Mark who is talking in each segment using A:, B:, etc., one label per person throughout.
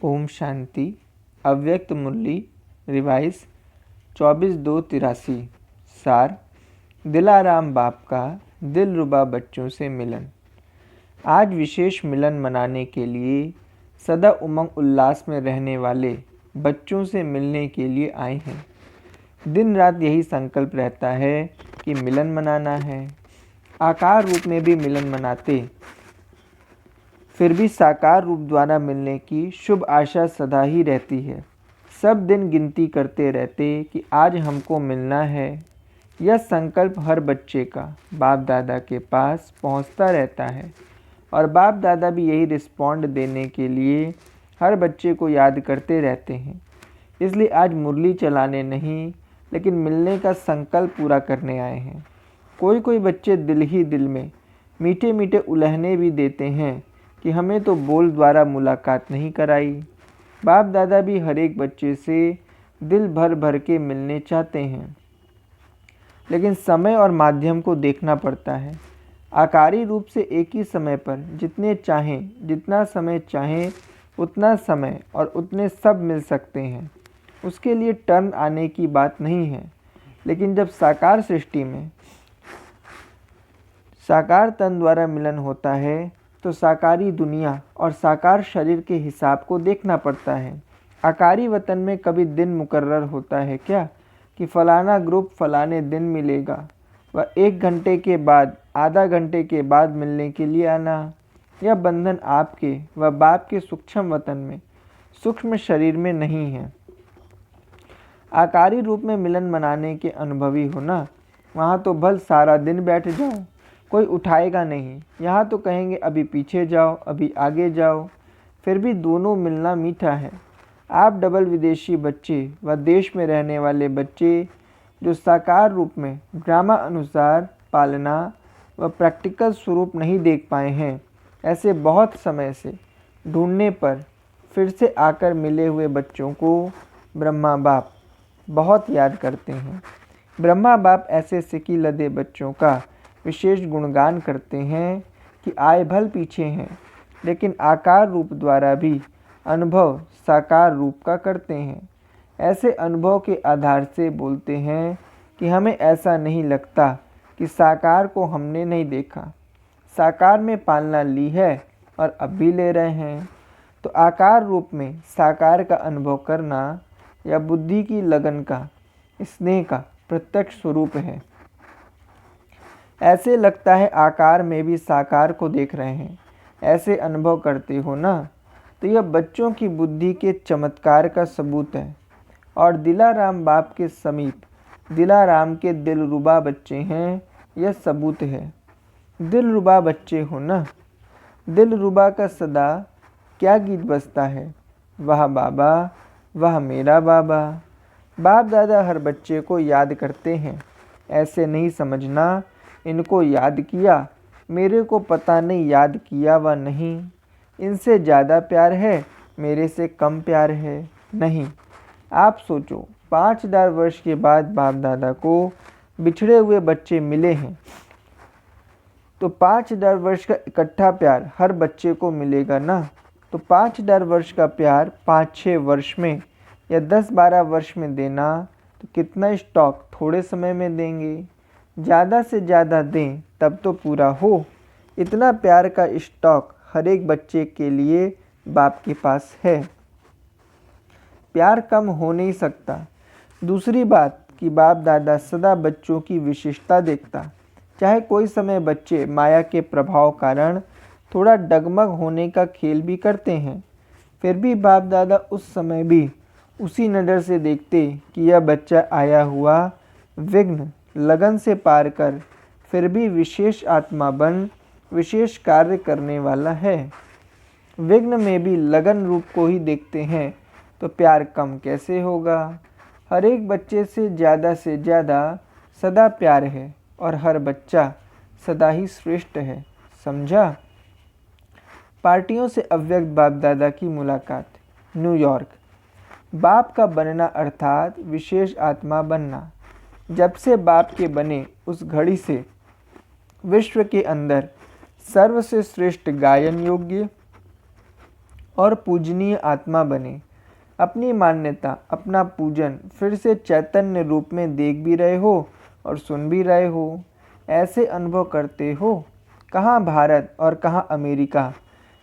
A: ओम शांति। अव्यक्त मुरली रिवाइज 24/2/83। सार। दिलाराम बाप का दिलरुबा बच्चों से मिलन। आज विशेष मिलन मनाने के लिए सदा उमंग उल्लास में रहने वाले बच्चों से मिलने के लिए आए हैं। दिन रात यही संकल्प रहता है कि मिलन मनाना है। आकार रूप में भी मिलन मनाते, फिर भी साकार रूप द्वारा मिलने की शुभ आशा सदा ही रहती है। सब दिन गिनती करते रहते कि आज हमको मिलना है। यह संकल्प हर बच्चे का बाप दादा के पास पहुंचता रहता है और बाप दादा भी यही रिस्पॉन्ड देने के लिए हर बच्चे को याद करते रहते हैं। इसलिए आज मुरली चलाने नहीं, लेकिन मिलने का संकल्प पूरा करने आए हैं। कोई कोई बच्चे दिल ही दिल में मीठे मीठे उलहने भी देते हैं कि हमें तो बोल द्वारा मुलाकात नहीं कराई। बाप दादा भी हर एक बच्चे से दिल भर भर के मिलने चाहते हैं, लेकिन समय और माध्यम को देखना पड़ता है। आकारी रूप से एक ही समय पर जितने चाहें, जितना समय चाहें उतना समय और उतने सब मिल सकते हैं। उसके लिए टर्न आने की बात नहीं है। लेकिन जब साकार सृष्टि में साकार तन द्वारा मिलन होता है तो साकारी दुनिया और साकार शरीर के हिसाब को देखना पड़ता है। आकारी वतन में कभी दिन मुकर्रर होता है क्या कि फलाना ग्रुप फलाने दिन मिलेगा, वह 1 घंटे के बाद, आधा घंटे के बाद मिलने के लिए आना। यह बंधन आपके व बाप के सूक्ष्म वतन में, सूक्ष्म शरीर में नहीं है। आकारी रूप में मिलन मनाने के अनुभवी हो ना, वहाँ तो भल सारा दिन बैठ जाओ, कोई उठाएगा नहीं। यहाँ तो कहेंगे अभी पीछे जाओ, अभी आगे जाओ। फिर भी दोनों मिलना मीठा है। आप डबल विदेशी बच्चे व देश में रहने वाले बच्चे जो साकार रूप में ड्रामा अनुसार पालना व प्रैक्टिकल स्वरूप नहीं देख पाए हैं, ऐसे बहुत समय से ढूंढने पर फिर से आकर मिले हुए बच्चों को ब्रह्मा बाप बहुत याद करते हैं। ब्रह्मा बाप ऐसे सिकी लदे बच्चों का विशेष गुणगान करते हैं कि आए भल पीछे हैं, लेकिन आकार रूप द्वारा भी अनुभव साकार रूप का करते हैं। ऐसे अनुभव के आधार से बोलते हैं कि हमें ऐसा नहीं लगता कि साकार को हमने नहीं देखा। साकार में पालना ली है और अब भी ले रहे हैं, तो आकार रूप में साकार का अनुभव करना या बुद्धि की लगन का, स्नेह का प्रत्यक्ष स्वरूप है। ऐसे लगता है आकार में भी साकार को देख रहे हैं। ऐसे अनुभव करते हो ना, तो यह बच्चों की बुद्धि के चमत्कार का सबूत है। और दिलाराम बाप के समीप दिलाराम के दिलरुबा बच्चे हैं, यह सबूत है। दिलरुबा बच्चे हो ना। दिलरुबा का सदा क्या गीत बजता है, वह बाबा, वह मेरा बाबा। बाप दादा हर बच्चे को याद करते हैं। ऐसे नहीं समझना इनको याद किया, मेरे को पता नहीं याद किया व नहीं, इनसे ज़्यादा प्यार है, मेरे से कम प्यार है। नहीं, आप सोचो 5000 वर्ष के बाद बाप दादा को बिछड़े हुए बच्चे मिले हैं, तो 5000 वर्ष का इकट्ठा प्यार हर बच्चे को मिलेगा ना। तो 5000 वर्ष का प्यार 5-6 वर्ष में या 10-12 वर्ष में देना, तो कितना स्टॉक थोड़े समय में देंगे। ज़्यादा से ज़्यादा दें तब तो पूरा हो। इतना प्यार का स्टॉक हर एक बच्चे के लिए बाप के पास है। प्यार कम हो नहीं सकता। दूसरी बात कि बाप दादा सदा बच्चों की विशेषता देखता। चाहे कोई समय बच्चे माया के प्रभाव कारण थोड़ा डगमग होने का खेल भी करते हैं, फिर भी बाप दादा उस समय भी उसी नज़र से देखते कि यह बच्चा आया हुआ विघ्न लगन से पार कर फिर भी विशेष आत्मा बन विशेष कार्य करने वाला है। विघ्न में भी लगन रूप को ही देखते हैं, तो प्यार कम कैसे होगा। हर एक बच्चे से ज़्यादा सदा प्यार है और हर बच्चा सदा ही श्रेष्ठ है। समझा। पार्टियों से अव्यक्त बाप दादा की मुलाकात। न्यूयॉर्क। बाप का बनना अर्थात विशेष आत्मा बनना। जब से बाप के बने उस घड़ी से विश्व के अंदर सर्व से श्रेष्ठ गायन योग्य और पूजनीय आत्मा बने। अपनी मान्यता, अपना पूजन फिर से चैतन्य रूप में देख भी रहे हो और सुन भी रहे हो। ऐसे अनुभव करते हो, कहाँ भारत और कहाँ अमेरिका,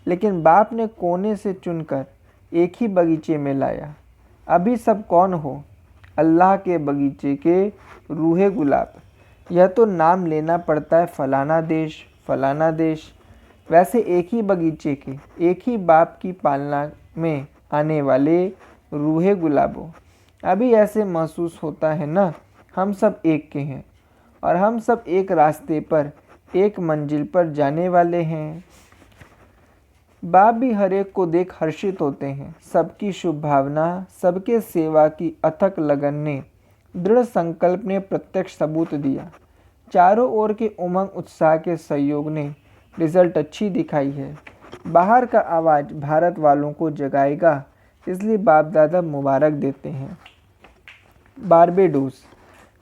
A: लेकिन बाप ने कोने से चुनकर एक ही बगीचे में लाया। अभी सब कौन हो? अल्लाह के बगीचे के रूहे गुलाब। यह तो नाम लेना पड़ता है फलाना देश, फलाना देश। वैसे एक ही बगीचे के, एक ही बाप की पालना में आने वाले रूहे गुलाबों, अभी ऐसे महसूस होता है ना, हम सब एक के हैं और हम सब एक रास्ते पर, एक मंजिल पर जाने वाले हैं। बाप भी हर एक को देख हर्षित होते हैं। सबकी शुभ भावना, सबके सेवा की अथक लगन ने, दृढ़ संकल्प ने प्रत्यक्ष सबूत दिया। चारों ओर के उमंग उत्साह के सहयोग ने रिजल्ट अच्छी दिखाई है। बाहर का आवाज़ भारत वालों को जगाएगा, इसलिए बाप दादा मुबारक देते हैं। बारबेडोस।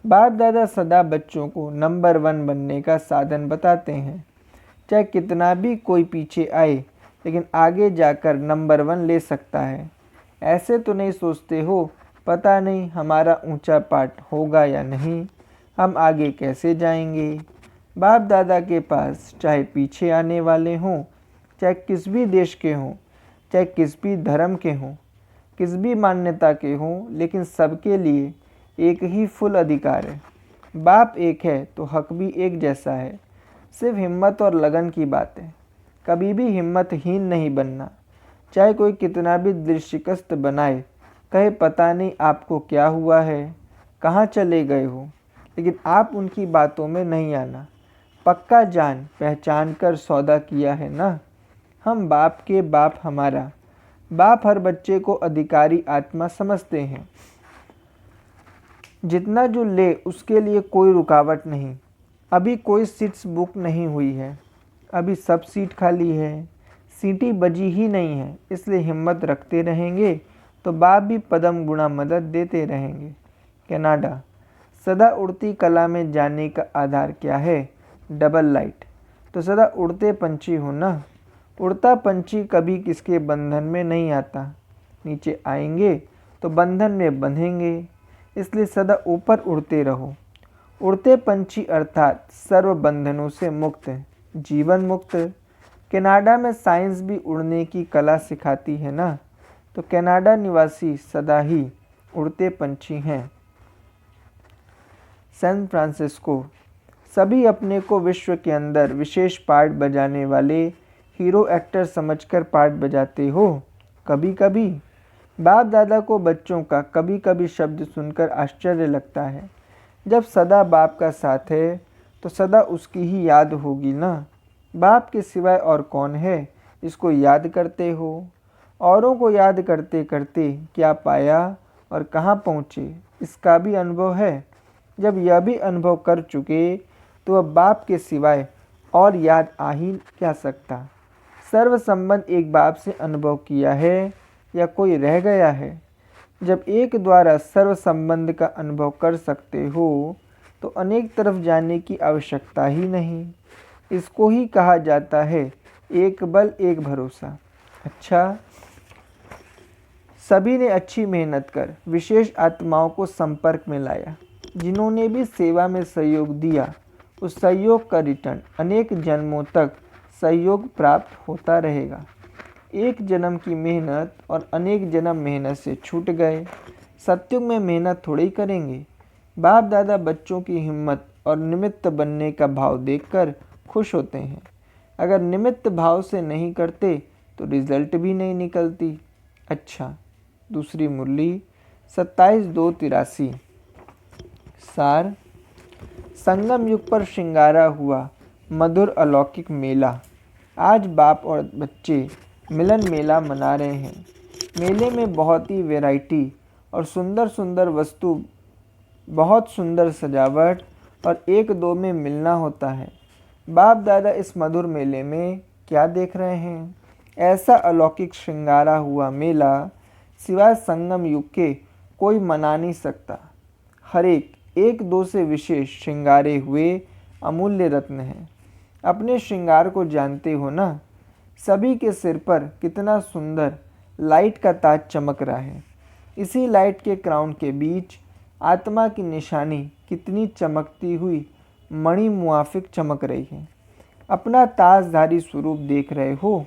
A: बाप दादा सदा बच्चों को नंबर 1 बनने का साधन बताते हैं। चाहे कितना भी कोई पीछे आए, लेकिन आगे जाकर नंबर 1 ले सकता है। ऐसे तो नहीं सोचते हो, पता नहीं हमारा ऊंचा पाठ होगा या नहीं, हम आगे कैसे जाएंगे। बाप दादा के पास चाहे पीछे आने वाले हों, चाहे किस भी देश के हों, चाहे किस भी धर्म के हों, किस भी मान्यता के हों, लेकिन सबके लिए एक ही फुल अधिकार है। बाप एक है तो हक भी एक जैसा है। सिर्फ हिम्मत और लगन की बात है। कभी भी हिम्मतहीन नहीं बनना। चाहे कोई कितना भी दिल शिकस्त बनाए, कहे पता नहीं आपको क्या हुआ है, कहाँ चले गए हो, लेकिन आप उनकी बातों में नहीं आना। पक्का जान पहचान कर सौदा किया है ना। हम बाप के बाप, हमारा बाप हर बच्चे को अधिकारी आत्मा समझते हैं। जितना जो ले उसके लिए कोई रुकावट नहीं। अभी कोई सीट्स बुक नहीं हुई है, अभी सब सीट खाली है, सीटी बजी ही नहीं है, इसलिए हिम्मत रखते रहेंगे तो बाप भी पदम गुणा मदद देते रहेंगे। कनाडा। सदा उड़ती कला में जाने का आधार क्या है? Double light. तो सदा उड़ते पंछी हो ना। उड़ता पंछी कभी किसके बंधन में नहीं आता, नीचे आएंगे तो बंधन में बंधेंगे, इसलिए सदा ऊपर उड़ते रहो। उड़ते पंछी अर्थात सर्व बंधनों से मुक्त, जीवन मुक्त। कनाडा में साइंस भी उड़ने की कला सिखाती है ना, तो कनाडा निवासी सदा ही उड़ते पंछी हैं। San Francisco. सभी अपने को विश्व के अंदर विशेष पार्ट बजाने वाले हीरो एक्टर समझकर पार्ट बजाते हो। कभी कभी बाप दादा को बच्चों का कभी कभी शब्द सुनकर आश्चर्य लगता है। जब सदा बाप का साथ है तो सदा उसकी ही याद होगी ना। बाप के सिवाय और कौन है, इसको याद करते हो। औरों को याद करते करते क्या पाया और कहाँ पहुँचे, इसका भी अनुभव है। जब यह भी अनुभव कर चुके तो अब बाप के सिवाय और याद आ ही क्या सकता। सर्व संबंध एक बाप से अनुभव किया है या कोई रह गया है। जब एक द्वारा सर्व संबंध का अनुभव कर सकते हो तो अनेक तरफ जाने की आवश्यकता ही नहीं। इसको ही कहा जाता है एक बल एक भरोसा। अच्छा, सभी ने अच्छी मेहनत कर विशेष आत्माओं को संपर्क में लाया। जिन्होंने भी सेवा में सहयोग दिया, उस सहयोग का रिटर्न अनेक जन्मों तक सहयोग प्राप्त होता रहेगा। एक जन्म की मेहनत और अनेक जन्म मेहनत से छूट गए। सत्युग में मेहनत थोड़ी ही करेंगे। बाप दादा बच्चों की हिम्मत और निमित्त बनने का भाव देखकर खुश होते हैं। अगर निमित्त भाव से नहीं करते तो रिजल्ट भी नहीं निकलती। अच्छा, दूसरी मुरली 27/2/83। सार। संगम युग पर श्रृंगारा हुआ मधुर अलौकिक मेला। आज बाप और बच्चे मिलन मेला मना रहे हैं। मेले में बहुत ही वैरायटी और सुंदर सुंदर वस्तु, बहुत सुंदर सजावट और एक दो में मिलना होता है। बाप दादा इस मधुर मेले में क्या देख रहे हैं? ऐसा अलौकिक श्रृंगारा हुआ मेला सिवाय संगम युग के कोई मना नहीं सकता। हर एक दो से विशेष श्रृंगारे हुए अमूल्य रत्न हैं। अपने श्रृंगार को जानते हो ना। सभी के सिर पर कितना सुंदर लाइट का ताज चमक रहा है। इसी लाइट के क्राउन के बीच आत्मा की निशानी कितनी चमकती हुई मणि मुआफिक चमक रही है। अपना ताजधारी स्वरूप देख रहे हो।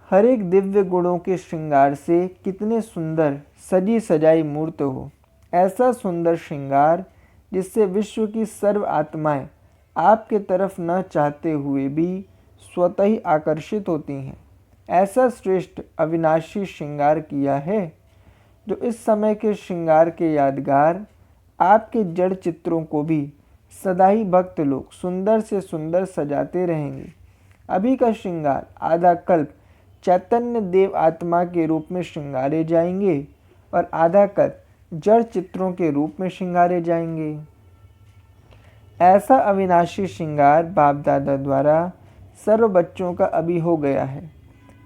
A: हर एक दिव्य गुणों के श्रृंगार से कितने सुंदर सजी सजाई मूर्त हो। ऐसा सुंदर श्रृंगार जिससे विश्व की सर्व आत्माएं आपके तरफ न चाहते हुए भी स्वतः ही आकर्षित होती हैं। ऐसा श्रेष्ठ अविनाशी श्रृंगार किया है जो इस समय के श्रृंगार के यादगार आपके जड़ चित्रों को भी सदा ही भक्त लोग सुंदर से सुंदर सजाते रहेंगे। अभी का श्रृंगार आधा कल्प चैतन्य देव आत्मा के रूप में श्रृंगारे जाएंगे और आधा कल्प जड़ चित्रों के रूप में श्रृंगारे जाएंगे। ऐसा अविनाशी श्रृंगार बाप दादा द्वारा सर्व बच्चों का अभी हो गया है।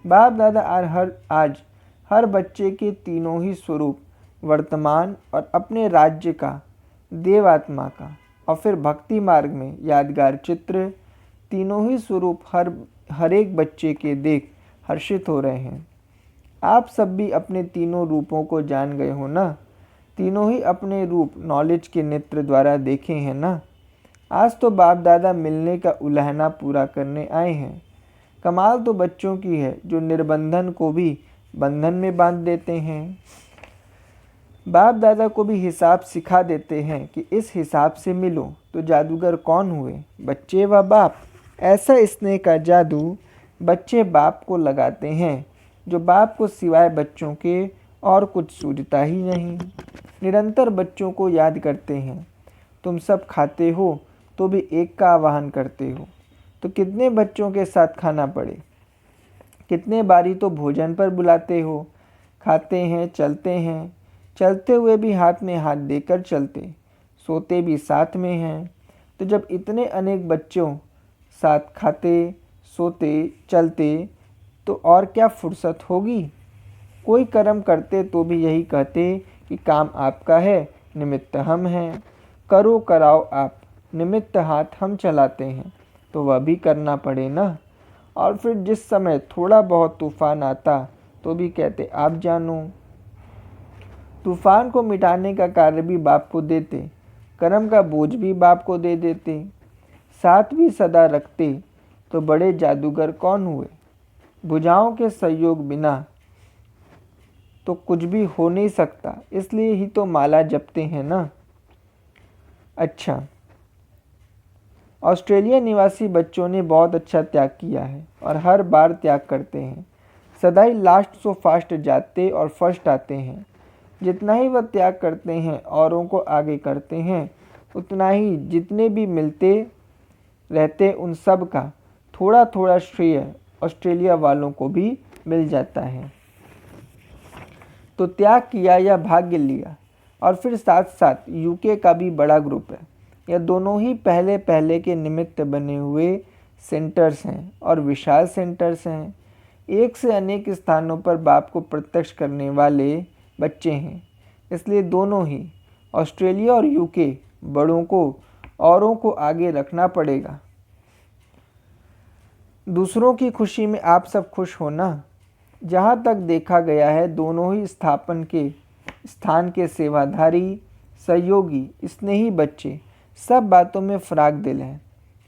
A: बाप दादा आज हर बच्चे के तीनों ही स्वरूप, वर्तमान और अपने राज्य का, देवात्मा का और फिर भक्ति मार्ग में यादगार चित्र, तीनों ही स्वरूप हर एक बच्चे के देख हर्षित हो रहे हैं। आप सब भी अपने तीनों रूपों को जान गए हो ना। तीनों ही अपने रूप नॉलेज के नेत्र द्वारा देखे हैं ना। आज तो बाप दादा मिलने का उलाहना पूरा करने आए हैं। कमाल तो बच्चों की है जो निर्बंधन को भी बंधन में बांध देते हैं। बाप दादा को भी हिसाब सिखा देते हैं कि इस हिसाब से मिलो। तो जादूगर कौन हुए? बच्चे व बाप। ऐसा स्नेह का जादू बच्चे बाप को लगाते हैं जो बाप को सिवाय बच्चों के और कुछ सूझता ही नहीं। निरंतर बच्चों को याद करते हैं। तुम सब खाते हो तो भी एक का आवाहन करते हो। तो कितने बच्चों के साथ खाना पड़े, कितने बारी तो भोजन पर बुलाते हो। खाते हैं, चलते हुए भी हाथ में हाथ देकर चलते, सोते भी साथ में हैं। तो जब इतने अनेक बच्चों साथ खाते, सोते, चलते तो और क्या फुर्सत होगी। कोई कर्म करते तो भी यही कहते कि काम आपका है, निमित्त हम हैं। करो कराओ आप, निमित्त हाथ हम चलाते हैं। तो वह भी करना पड़े ना। और फिर जिस समय थोड़ा बहुत तूफान आता तो भी कहते आप जानो। तूफान को मिटाने का कार्य भी बाप को देते, कर्म का बोझ भी बाप को दे देते, साथ भी सदा रखते। तो बड़े जादूगर कौन हुए? भुजाओं के सहयोग बिना तो कुछ भी हो नहीं सकता, इसलिए ही तो माला जपते हैं ना। अच्छा, ऑस्ट्रेलिया निवासी बच्चों ने बहुत अच्छा त्याग किया है और हर बार त्याग करते हैं। सदा ही लास्ट सो फास्ट जाते और फर्स्ट आते हैं। जितना ही वह त्याग करते हैं औरों को आगे करते हैं, उतना ही जितने भी मिलते रहते उन सब का थोड़ा थोड़ा श्रेय ऑस्ट्रेलिया वालों को भी मिल जाता है। तो त्याग किया या भाग्य लिया। और फिर साथ साथ यूके का भी बड़ा ग्रुप है। यह दोनों ही पहले पहले के निमित्त बने हुए सेंटर्स हैं और विशाल सेंटर्स हैं। एक से अनेक स्थानों पर बाप को प्रत्यक्ष करने वाले बच्चे हैं। इसलिए दोनों ही ऑस्ट्रेलिया और यूके बड़ों को औरों को आगे रखना पड़ेगा। दूसरों की खुशी में आप सब खुश हो ना। जहाँ तक देखा गया है दोनों ही स्थान के सेवाधारी, सहयोगी, स्नेही बच्चे सब बातों में फराक दिल हैं।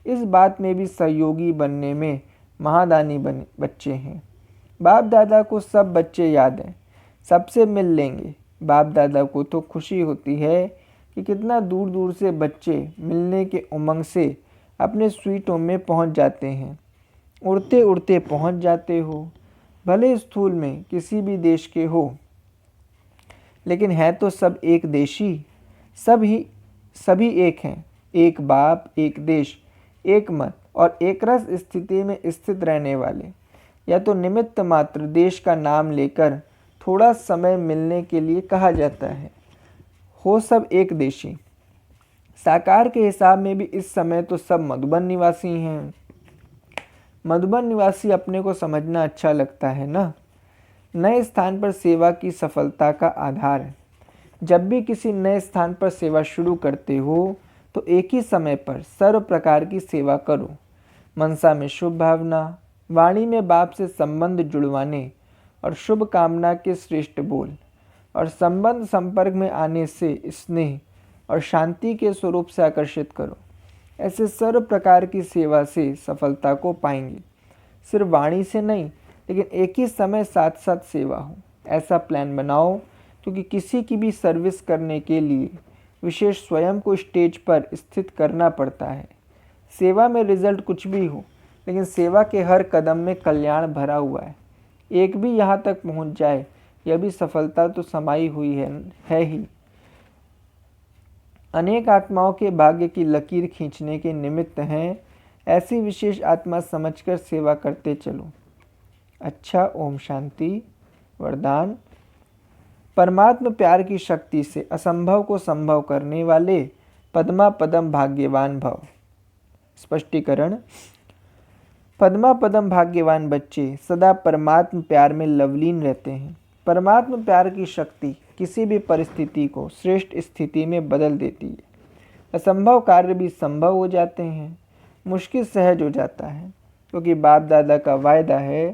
A: इस बात में भी सहयोगी बनने में महादानी बच्चे हैं। बाप दादा को सब बच्चे याद हैं, सबसे मिल लेंगे। बाप दादा को तो खुशी होती है कि कितना दूर दूर से बच्चे मिलने के उमंग से अपने स्वीटों में पहुंच जाते हैं। उड़ते उड़ते पहुंच जाते हो, भले स्थूल में किसी भी देश के हो, लेकिन है तो सब एक देशी। सभी एक हैं। एक बाप, एक देश, एक मत और एक रस स्थिति में स्थित रहने वाले। या तो निमित्त मात्र देश का नाम लेकर थोड़ा समय मिलने के लिए कहा जाता है। हो सब एक देशी। साकार के हिसाब में भी इस समय तो सब मधुबन निवासी हैं। मधुबन निवासी अपने को समझना अच्छा लगता है ना। नए स्थान पर सेवा की सफलता का आधार है। जब भी किसी नए स्थान पर सेवा शुरू करते हो तो एक ही समय पर सर्व प्रकार की सेवा करो। मनसा में शुभ भावना, वाणी में बाप से संबंध जुड़वाने और शुभ कामना के श्रेष्ठ बोल और संबंध संपर्क में आने से स्नेह और शांति के स्वरूप से आकर्षित करो। ऐसे सर्व प्रकार की सेवा से सफलता को पाएंगे। सिर्फ वाणी से नहीं, लेकिन एक ही समय साथ साथ सेवा हो, ऐसा प्लान बनाओ, क्योंकि किसी की भी सर्विस करने के लिए विशेष स्वयं को स्टेज पर स्थित करना पड़ता है। सेवा में रिजल्ट कुछ भी हो, लेकिन सेवा के हर कदम में कल्याण भरा हुआ है। एक भी यहाँ तक पहुँच जाए, यह भी सफलता तो समाई हुई है ही। अनेक आत्माओं के भाग्य की लकीर खींचने के निमित्त हैं। ऐसी विशेष आत्मा समझकर सेवा करते चलो। अच्छा, ओम शांति। वरदान: परमात्म प्यार की शक्ति से असंभव को संभव करने वाले पद्मा पदम भाग्यवान भव। स्पष्टीकरण: पद्मा पदम भाग्यवान बच्चे सदा परमात्म प्यार में लवलीन रहते हैं। परमात्म प्यार की शक्ति किसी भी परिस्थिति को श्रेष्ठ स्थिति में बदल देती है। असंभव कार्य भी संभव हो जाते हैं, मुश्किल सहज हो जाता है, क्योंकि बाप दादा का वायदा है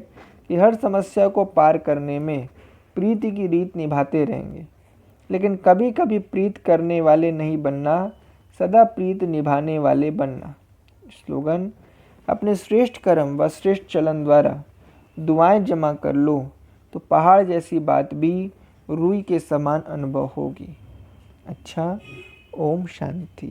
A: कि हर समस्या को पार करने में प्रीति की रीत निभाते रहेंगे। लेकिन कभी कभी प्रीत करने वाले नहीं बनना, सदा प्रीत निभाने वाले बनना। स्लोगन: अपने श्रेष्ठ कर्म व श्रेष्ठ चलन द्वारा दुआएं जमा कर लो तो पहाड़ जैसी बात भी रुई के समान अनुभव होगी। अच्छा, ओम शांति।